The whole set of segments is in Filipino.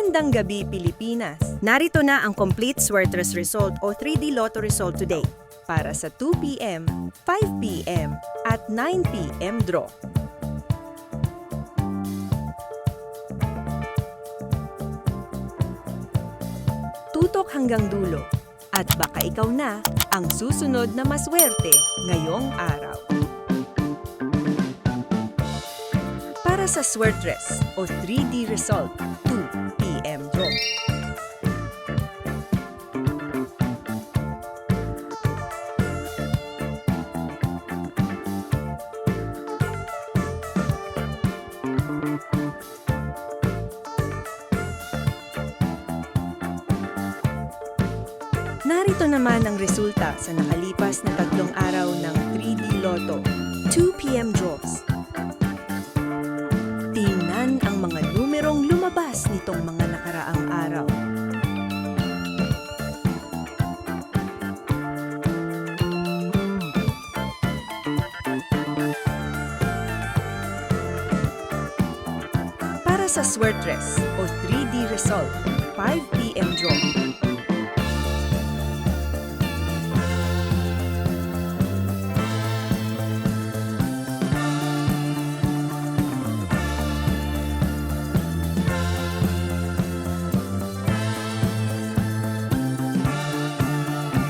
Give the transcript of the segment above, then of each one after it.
Magandang gabi, Pilipinas! Narito na ang complete Swertres result o 3D Lotto result today para sa 2 p.m., 5 p.m. at 9 p.m. draw. Tutok hanggang dulo at baka ikaw na ang susunod na maswerte ngayong araw. Para sa Swertres o 3D result, 2 p.m. draw. Narito naman ang resulta sa nakalipas na 3 araw ng 3D Lotto, 2 p.m. draws. Tingnan ang mga numerong lumabas nitong mga nakaraang araw. Para sa Swertres o 3D result, 5 p.m. draw.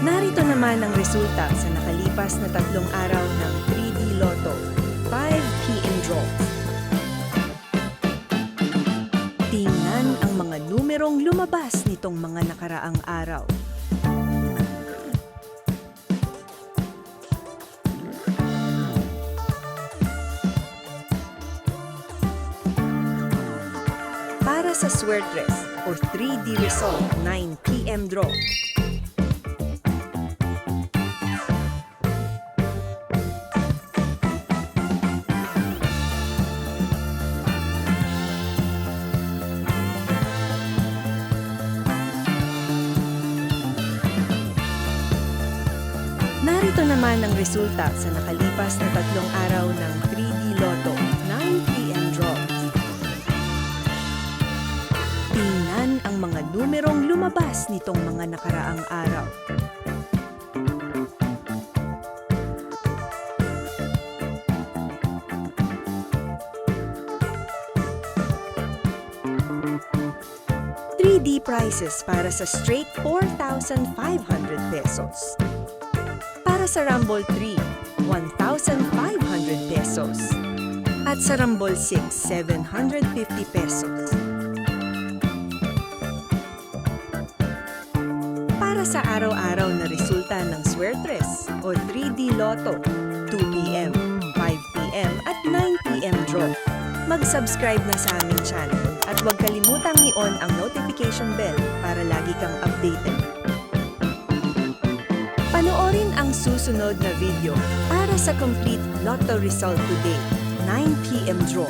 Narito naman ang resulta sa nakalipas na 3 araw ng 3D Lotto, 5 p.m. draw. Tingnan ang mga numerong lumabas nitong mga nakaraang araw. Para sa Swertres o 3D result, 9 p.m. draw. Narito naman ang resulta sa nakalipas na 3 araw ng 3D Lotto, 9 p.m. draw. Tingnan ang mga numerong lumabas nitong mga nakaraang araw. D prizes para sa straight 4,500 pesos. Para sa Rumble 3, 1,500 pesos. At sa Rumble 6, 750 pesos. Para sa araw-araw na resulta ng Swertres o 3D Lotto, 2 p.m., 5 p.m. at 9 p.m. draw, mag-subscribe na sa aming channel at huwag kalimutang i-on ang notification bell para lagi kang updated. Panoorin ang susunod na video para sa complete Lotto result today, 9 p.m. draw.